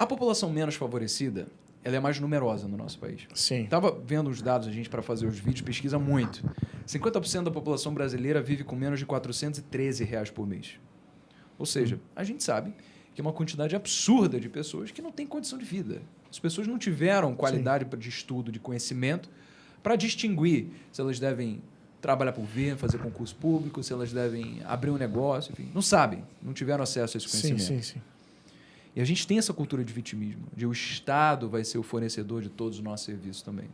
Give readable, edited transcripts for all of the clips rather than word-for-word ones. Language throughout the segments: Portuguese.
A população menos favorecida, ela é mais numerosa no nosso país. Sim. Estava vendo os dados, a gente, para fazer os vídeos, pesquisa muito. 50% da população brasileira vive com menos de R$413 por mês. Ou seja, a gente sabe que é uma quantidade absurda de pessoas que não têm condição de vida. As pessoas não tiveram qualidade de estudo, de conhecimento, para distinguir se elas devem trabalhar por governo, fazer concurso público, se elas devem abrir um negócio, enfim. Não sabem, não tiveram acesso a esse conhecimento. Sim. E a gente tem essa cultura de vitimismo, de o Estado vai ser o fornecedor de todos os nossos serviços também.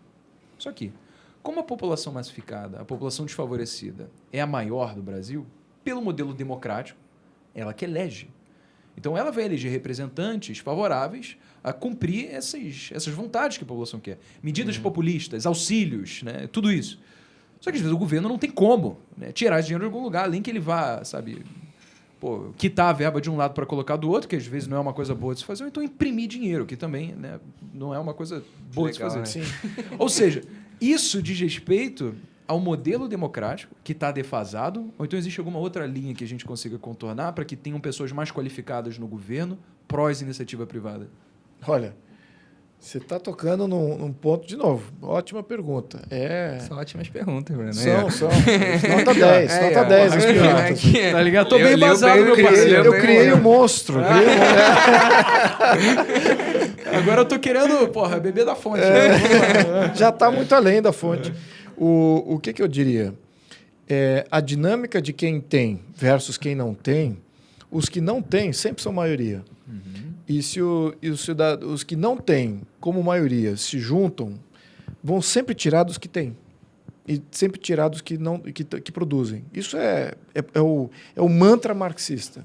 Só que, como a população massificada, a população desfavorecida é a maior do Brasil, pelo modelo democrático, ela que elege. Então, ela vai eleger representantes favoráveis a cumprir essas vontades que a população quer. Medidas populistas, auxílios, né? Tudo isso. Só que, às vezes, o governo não tem como, né, tirar esse dinheiro de algum lugar, além que ele vá, sabe, quitar a verba de um lado para colocar do outro, que às vezes não é uma coisa boa de se fazer, ou então imprimir dinheiro, que também, né, não é uma coisa boa de se fazer. Né? Sim. Ou seja, isso diz respeito ao modelo democrático que está defasado, ou então existe alguma outra linha que a gente consiga contornar para que tenham pessoas mais qualificadas no governo pró-iniciativa privada? Olha, você está tocando num ponto, de novo, ótima pergunta. São ótimas perguntas, Bruno. São. Nota 10, nota 10 as perguntas. Tá ligado? Tô bem embasado, meu parceiro. Eu criei um monstro. Agora eu tô querendo, beber da fonte. Já está muito além da fonte. O que eu diria? A dinâmica de quem tem versus quem não tem, os que não têm sempre são maioria. E se os que não têm, como maioria, se juntam, vão sempre tirar dos que têm. E sempre tirar dos que produzem. Isso é o mantra marxista.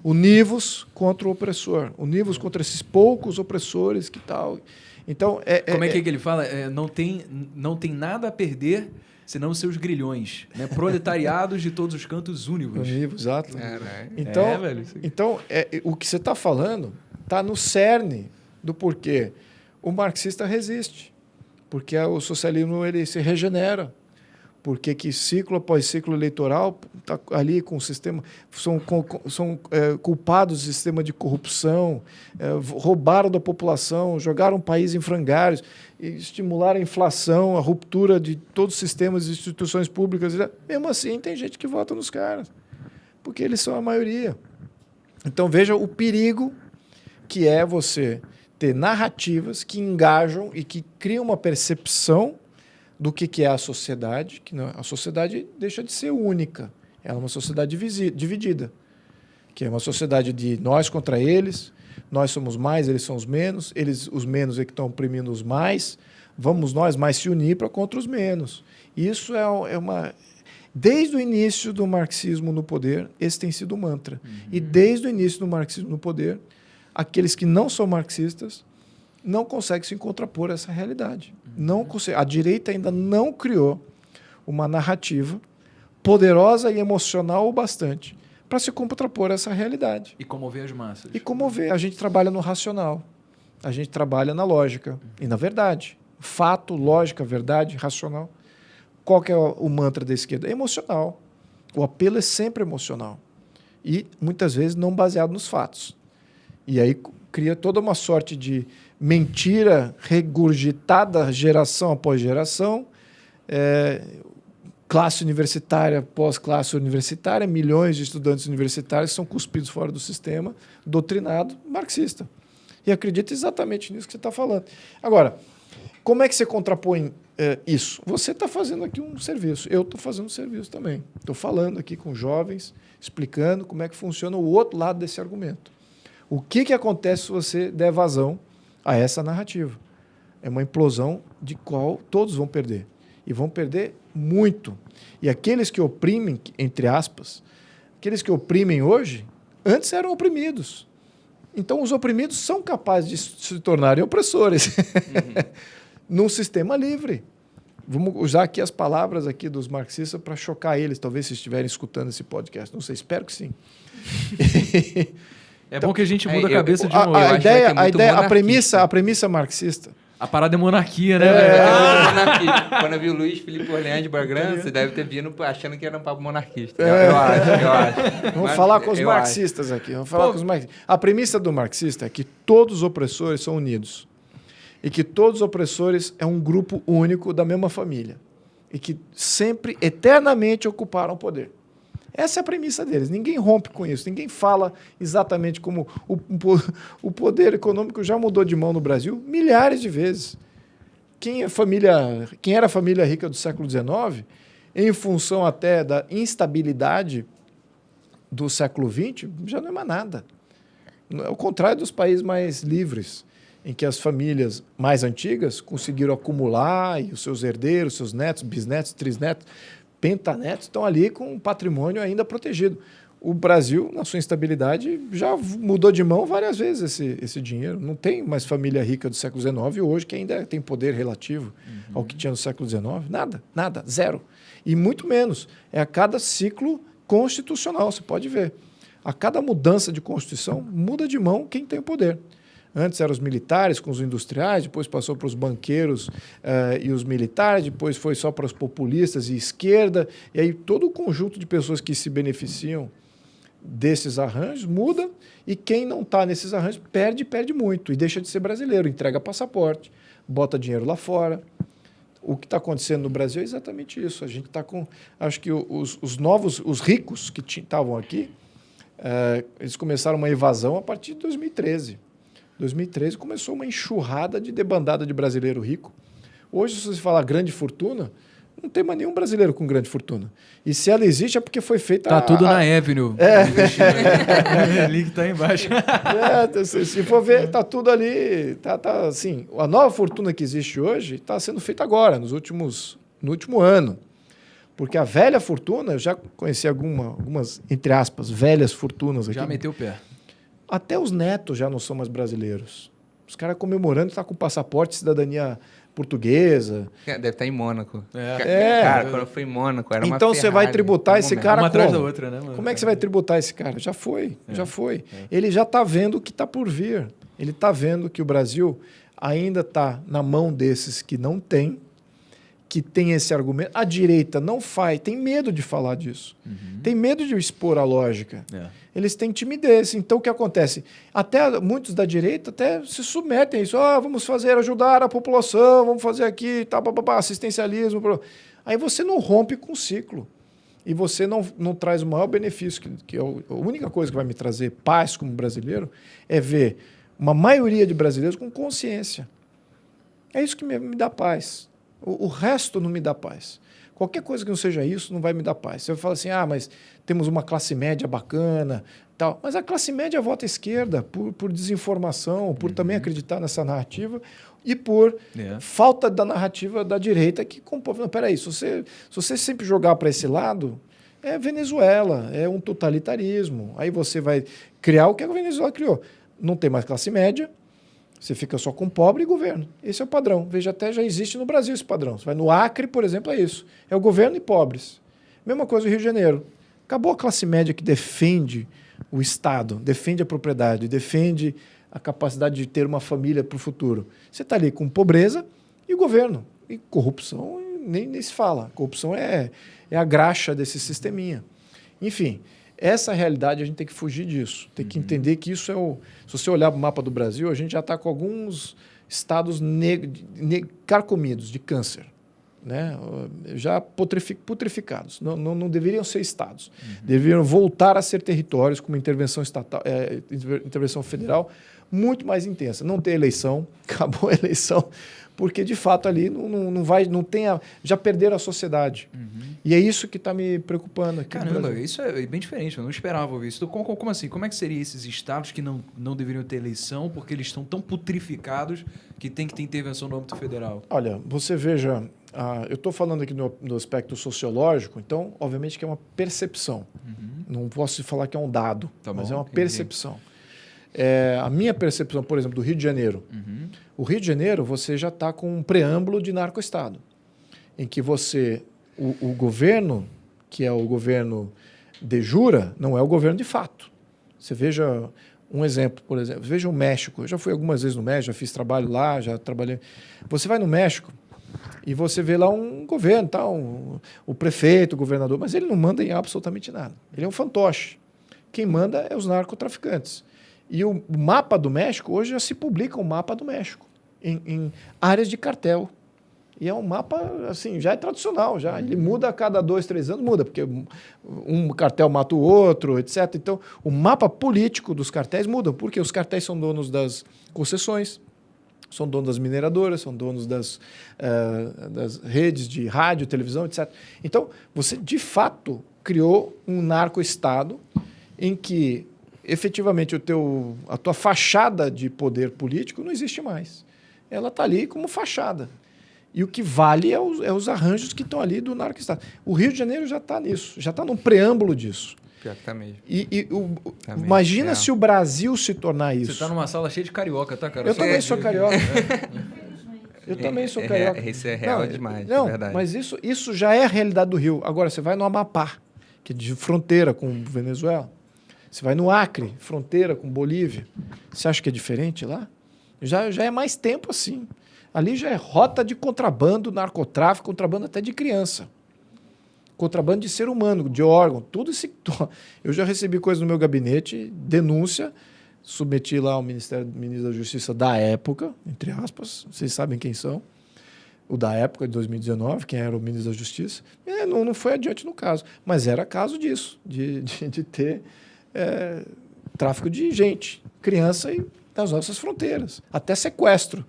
Univos contra o opressor. Univos contra esses poucos opressores que tal. Então, como é que ele fala? Não tem nada a perder senão os seus grilhões. Né? Proletariados de todos os cantos únivos. Univos, exato. Então, velho, o que você está falando está no cerne do porquê o marxista resiste. Porque o socialismo ele se regenera. Porque que ciclo após ciclo eleitoral está ali com o sistema, são culpados do sistema de corrupção, roubaram da população, jogaram o país em frangalhos, estimularam a inflação, a ruptura de todos os sistemas e instituições públicas. Mesmo assim, tem gente que vota nos caras, porque eles são a maioria. Então, veja o perigo que é você ter narrativas que engajam e que criam uma percepção do que é a sociedade, que não, a sociedade deixa de ser única. Ela é uma sociedade dividida, que é uma sociedade de nós contra eles, nós somos mais, eles são os menos é que estão oprimindo os mais, vamos nós mais se unir para contra os menos. Isso é uma... Desde o início do marxismo no poder, esse tem sido o mantra. E desde o início do marxismo no poder, aqueles que não são marxistas não conseguem se contrapor a essa realidade. Não consegue. A direita ainda não criou uma narrativa poderosa e emocional o bastante para se contrapor a essa realidade. E comover as massas. E comover. A gente trabalha no racional. A gente trabalha na lógica e na verdade. Fato, lógica, verdade, racional. Qual que é o mantra da esquerda? É emocional. O apelo é sempre emocional. E, muitas vezes, não baseado nos fatos. E aí cria toda uma sorte de mentira regurgitada geração após geração, classe universitária após classe universitária, milhões de estudantes universitários são cuspidos fora do sistema, doutrinado marxista. E acredita exatamente nisso que você está falando. Agora, como é que você contrapõe isso? Você está fazendo aqui um serviço, eu estou fazendo um serviço também. Estou falando aqui com jovens, explicando como é que funciona o outro lado desse argumento. O que acontece se você der vazão a essa narrativa? É uma implosão de qual todos vão perder. E vão perder muito. E aqueles que oprimem, entre aspas, aqueles que oprimem hoje, antes eram oprimidos. Então, os oprimidos são capazes de se tornarem opressores. Num sistema livre. Vamos usar aqui as palavras aqui dos marxistas para chocar eles, talvez se estiverem escutando esse podcast. Não sei, espero que sim. Bom que a gente muda a cabeça de um. A premissa marxista A parada é monarquia, né? Quando eu vi o Luiz Felipe Orleans de Bragança, você deve ter vindo achando que era um papo monarquista. Eu acho. Vamos falar com os marxistas aqui. Vamos falar com os marxistas. A premissa do marxista é que todos os opressores são unidos. E que todos os opressores é um grupo único da mesma família. E que sempre, eternamente, ocuparam o poder. Essa é a premissa deles. Ninguém rompe com isso. Ninguém fala exatamente como o poder econômico já mudou de mão no Brasil milhares de vezes. Quem era a família rica do século XIX, em função até da instabilidade do século XX, já não é mais nada. É o contrário dos países mais livres, em que as famílias mais antigas conseguiram acumular e os seus herdeiros, seus netos, bisnetos, trisnetos, pentanetos estão ali com um patrimônio ainda protegido. O Brasil, na sua instabilidade, já mudou de mão várias vezes esse dinheiro. Não tem mais família rica do século XIX hoje que ainda tem poder relativo ao que tinha no século XIX. Nada, zero. E muito menos. É a cada ciclo constitucional, você pode ver. A cada mudança de Constituição, muda de mão quem tem o poder. Antes eram os militares com os industriais, depois passou para os banqueiros e os militares, depois foi só para os populistas e esquerda, e aí todo o conjunto de pessoas que se beneficiam desses arranjos muda, e quem não está nesses arranjos perde muito, e deixa de ser brasileiro, entrega passaporte, bota dinheiro lá fora. O que está acontecendo no Brasil é exatamente isso. A gente está com... Acho que os ricos que estavam aqui, eles começaram uma evasão a partir de 2013. 2013 começou uma enxurrada de debandada de brasileiro rico. Hoje, se você falar grande fortuna, não tem mais nenhum brasileiro com grande fortuna. E se ela existe é porque foi feita... Tá tudo na Avenue. O link está aí embaixo. Se for ver, está tudo ali. Tá, assim, a nova fortuna que existe hoje está sendo feita agora, no último ano. Porque a velha fortuna, eu já conheci algumas, entre aspas, velhas fortunas aqui. Já meteu o pé. Até os netos já não são mais brasileiros. Os caras comemorando, tá com passaporte, cidadania portuguesa. Deve estar em Mônaco. Cara, quando eu fui em Mônaco, era uma então você vai tributar esse cara uma como? atrás da outra, né, mano? Como é que você vai tributar esse cara? Já foi. Ele já está vendo o que está por vir. Ele está vendo que o Brasil ainda está na mão desses que não tem, que tem esse argumento. A direita não faz, tem medo de falar disso. Tem medo de expor a lógica. Eles têm timidez. Então, o que acontece? Até muitos da direita até se submetem a isso. Vamos ajudar a população, vamos fazer aqui, assistencialismo. Aí você não rompe com o ciclo. E você não traz o maior benefício, que é a única coisa que vai me trazer paz como brasileiro, é ver uma maioria de brasileiros com consciência. É isso que me dá paz. O resto não me dá paz. Qualquer coisa que não seja isso não vai me dar paz. Você vai falar assim, mas temos uma classe média bacana, tal. Mas a classe média vota à esquerda por desinformação, por também acreditar nessa narrativa e por falta da narrativa da direita que compõe. Não, peraí, se você sempre jogar para esse lado, é Venezuela, é um totalitarismo. Aí você vai criar o que a Venezuela criou. Não tem mais classe média, você fica só com pobre e governo. Esse é o padrão. Veja, até já existe no Brasil esse padrão. Você vai no Acre, por exemplo, é isso. É o governo e pobres. Mesma coisa no Rio de Janeiro. Acabou a classe média que defende o Estado, defende a propriedade, defende a capacidade de ter uma família para o futuro. Você está ali com pobreza e governo. E corrupção nem se fala. Corrupção é a graxa desse sisteminha. Enfim, essa realidade a gente tem que fugir disso. Tem que entender que isso é se você olhar para o mapa do Brasil, a gente já está com alguns estados carcomidos de câncer, né? Já putrificados. Não deveriam ser estados. Deveriam voltar a ser territórios com uma intervenção estatal, intervenção federal muito mais intensa. Não ter eleição, acabou a eleição, porque de fato ali já perderam a sociedade. E é isso que está me preocupando aqui. Caramba, isso é bem diferente, eu não esperava ouvir isso. Como assim? Como é que seriam esses estados que não deveriam ter eleição porque eles estão tão putrificados que tem que ter intervenção no âmbito federal? Olha, você veja, eu estou falando aqui no aspecto sociológico, então, obviamente que é uma percepção. Não posso falar que é um dado, mas é uma percepção. A minha percepção, por exemplo, do Rio de Janeiro. O Rio de Janeiro, você já está com um preâmbulo de narcoestado, em que o governo, que é o governo de jura, não é o governo de fato. Você veja Um exemplo, por exemplo, veja o México. Eu já fui algumas vezes no México, já fiz trabalho lá, já trabalhei. Você vai no México e você vê lá um governo, tá, o prefeito, o governador, mas ele não manda em absolutamente nada. Ele é um fantoche. Quem manda é os narcotraficantes. E o mapa do México, hoje já se publica um mapa do México, em áreas de cartel. E é um mapa, assim, já é tradicional, já. Ele muda a cada 2, 3 anos, muda, porque um cartel mata o outro, etc. Então, o mapa político dos cartéis muda, porque os cartéis são donos das concessões, são donos das mineradoras, são donos das redes de rádio, televisão, etc. Então, você, de fato, criou um narco-estado em que, efetivamente, a tua fachada de poder político não existe mais. Ela está ali como fachada. E o que vale é os arranjos que estão ali do narco-estado. O Rio de Janeiro já está nisso, já está no preâmbulo disso. Pior que tá mesmo. Imagina se o Brasil se tornar isso. Você está numa sala cheia de carioca, tá, cara? Eu também sou carioca. Eu também sou carioca. Isso é real demais, não, é verdade. Mas isso já é a realidade do Rio. Agora, você vai no Amapá, que é de fronteira com Venezuela. Você vai no Acre, fronteira com Bolívia. Você acha que é diferente lá? Já é mais tempo assim. Ali já é rota de contrabando, narcotráfico, contrabando até de criança. Contrabando de ser humano, de órgão, tudo esse... Eu já recebi coisa no meu gabinete, denúncia, submeti lá ao ministro da Justiça da época, entre aspas, vocês sabem quem são, o da época, de 2019, quem era o ministro da Justiça. Não foi adiante no caso, mas era caso disso, de ter tráfico de gente, criança e nas nossas fronteiras, até sequestro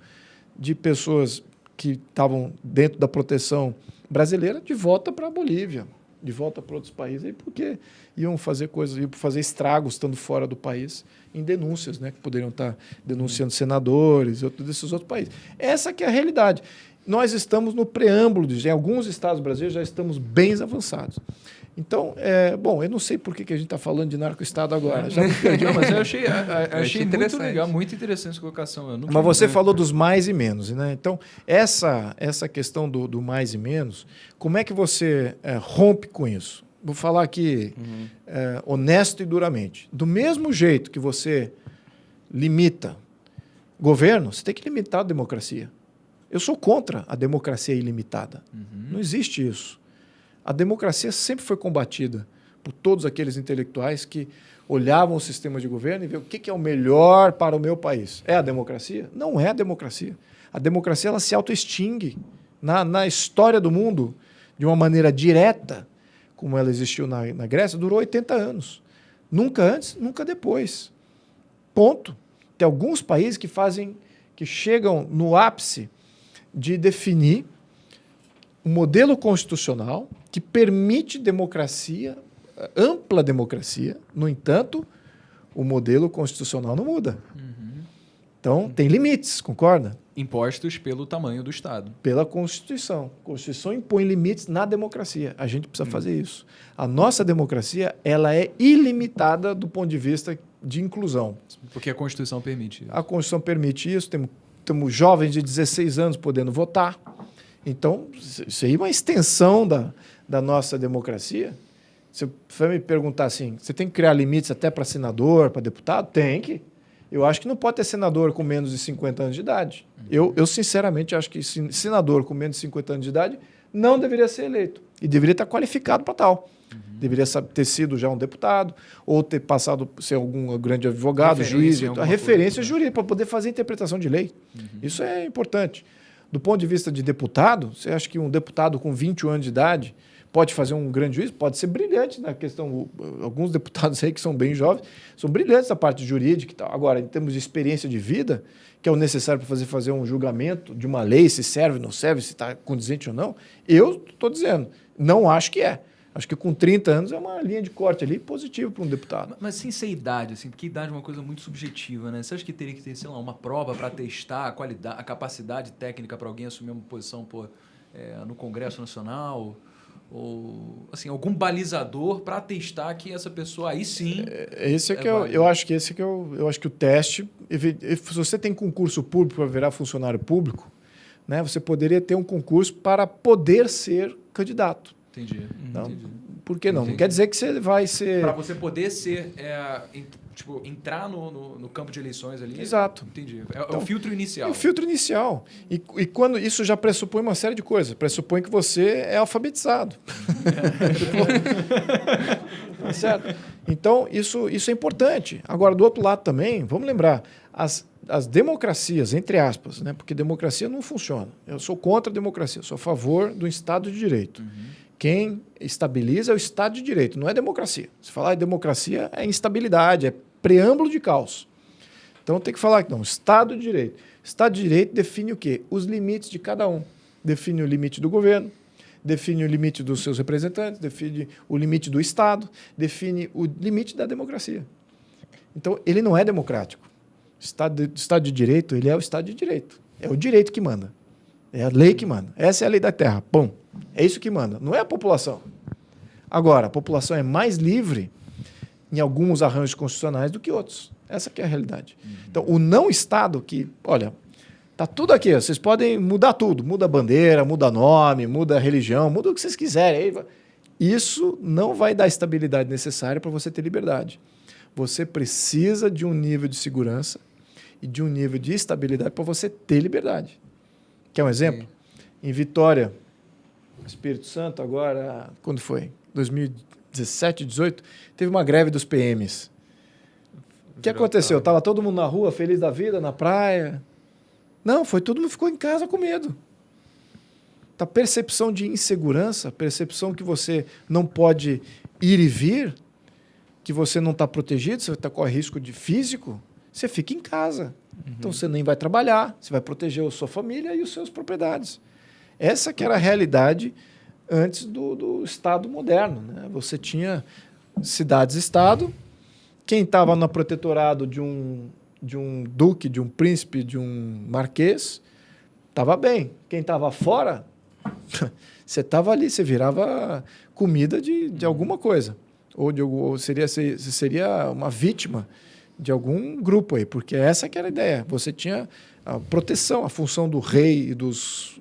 de pessoas que estavam dentro da proteção brasileira de volta para a Bolívia, de volta para outros países, aí porque iam fazer coisas, iam fazer estragos estando fora do país em denúncias, né, que poderiam estar denunciando senadores e desses outros países. Essa que é a realidade. Nós estamos no preâmbulo disso. Em alguns estados brasileiros já estamos bem avançados. Então, bom, eu não sei por que a gente está falando de narco-estado agora. Já me perdi. Não, mas eu achei muito legal, muito interessante essa colocação. Mas você falou dos mais e menos, né? Então, essa questão do mais e menos, como é que você rompe com isso? Vou falar aqui honesto e duramente. Do mesmo jeito que você limita governo, você tem que limitar a democracia. Eu sou contra a democracia ilimitada. Não existe isso. A democracia sempre foi combatida por todos aqueles intelectuais que olhavam o sistema de governo e viam o que é o melhor para o meu país. É a democracia? Não é a democracia. A democracia ela se autoextingue na história do mundo de uma maneira direta, como ela existiu na Grécia, durou 80 anos. Nunca antes, nunca depois. Ponto. Tem alguns países que chegam no ápice de definir um modelo constitucional que permite democracia, ampla democracia. No entanto, o modelo constitucional não muda. Então, tem limites, concorda? Impostos pelo tamanho do Estado. Pela Constituição. A Constituição impõe limites na democracia. A gente precisa fazer isso. A nossa democracia ela é ilimitada do ponto de vista de inclusão. Porque a Constituição permite isso. A Constituição permite isso. Temos jovens de 16 anos podendo votar. Então, isso aí é uma extensão da nossa democracia. Você vai me perguntar assim, você tem que criar limites até para senador, para deputado? Tem que. Eu acho que não pode ter senador com menos de 50 anos de idade. Eu sinceramente, acho que senador com menos de 50 anos de idade não deveria ser eleito. E deveria estar qualificado para tal. Deveria ter sido já um deputado, ou ter passado por ser algum grande advogado, juiz. A referência jurídica para poder fazer interpretação de lei. Isso é importante. Do ponto de vista de deputado, você acha que um deputado com 21 anos de idade pode fazer um grande juízo? Pode ser brilhante na questão. Alguns deputados aí que são bem jovens são brilhantes na parte jurídica e tal. Agora, em termos de experiência de vida, que é o necessário para fazer um julgamento de uma lei, se serve, não serve, se está condizente ou não, eu estou dizendo, não acho que é. Acho que com 30 anos é uma linha de corte ali positiva para um deputado. Mas sem ser idade, assim, porque idade é uma coisa muito subjetiva, né? Você acha que teria que ter, sei lá, uma prova para testar a qualidade, a capacidade técnica para alguém assumir uma posição no Congresso Nacional? Ou, assim, algum balizador para testar que essa pessoa aí sim... Eu acho que o teste... Se você tem concurso público para virar funcionário público, né, você poderia ter um concurso para poder ser candidato. Entendi. Por que não? Entendi. Não quer dizer que você vai ser... Para você poder ser, entrar no campo de eleições ali. Exato. Entendi. É Então, o filtro inicial. É o filtro inicial. E quando isso já pressupõe uma série de coisas. Pressupõe que você é alfabetizado. Tá certo? Então, isso é importante. Agora, do outro lado também, vamos lembrar, as democracias, entre aspas, né? Porque democracia não funciona. Eu sou contra a democracia, eu sou a favor do Estado de Direito. Quem estabiliza é o Estado de Direito, não é democracia. Se falar em democracia, é instabilidade, é preâmbulo de caos. Então tem que falar que não, Estado de Direito. Estado de Direito define o quê? Os limites de cada um. Define o limite do governo, define o limite dos seus representantes, define o limite do Estado, define o limite da democracia. Então, ele não é democrático. Estado de Direito, ele é o Estado de Direito. É o direito que manda. É a lei que manda. Essa é a lei da terra. Bom, é isso que manda. Não é a população. Agora, a população é mais livre em alguns arranjos constitucionais do que outros. Essa que é a realidade. Então, o não-Estado que, olha, tá tudo aqui. Vocês podem mudar tudo. Muda a bandeira, muda nome, muda a religião, muda o que vocês quiserem. Isso não vai dar a estabilidade necessária para você ter liberdade. Você precisa de um nível de segurança e de um nível de estabilidade para você ter liberdade. Quer um exemplo? Sim. Em Vitória, Espírito Santo, agora, quando foi? 2017, 2018, teve uma greve dos PMs. O que aconteceu? Estava todo mundo na rua, feliz da vida, na praia. Não, todo mundo ficou em casa com medo. A percepção de insegurança, percepção que você não pode ir e vir, que você não está protegido, você corre risco de físico, você fica em casa. Então, você nem vai trabalhar, você vai proteger a sua família e as suas propriedades. Essa que era a realidade antes do Estado moderno, né? Você tinha cidades-estado, quem estava no protetorado de um duque, de um príncipe, de um marquês, estava bem. Quem estava fora, você estava ali, você virava comida de alguma coisa. Ou seria uma vítima de algum grupo aí, porque essa que era a ideia. Você tinha a proteção, a função do rei e dos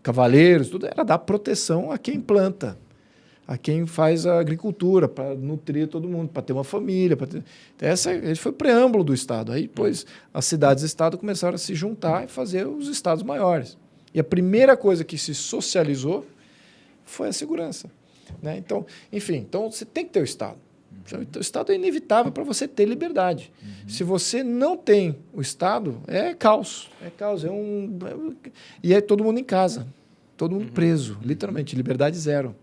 cavaleiros, tudo era dar proteção a quem planta, a quem faz a agricultura, para nutrir todo mundo, para ter uma família. Esse foi o preâmbulo do Estado. Aí depois as cidades-estado começaram a se juntar e fazer os estados maiores. E a primeira coisa que se socializou foi a segurança. Né? Então, enfim, você tem que ter o Estado. O Estado é inevitável para você ter liberdade. Se você não tem o Estado, é caos. É caos. E é todo mundo em casa. Todo mundo preso. Literalmente, liberdade zero.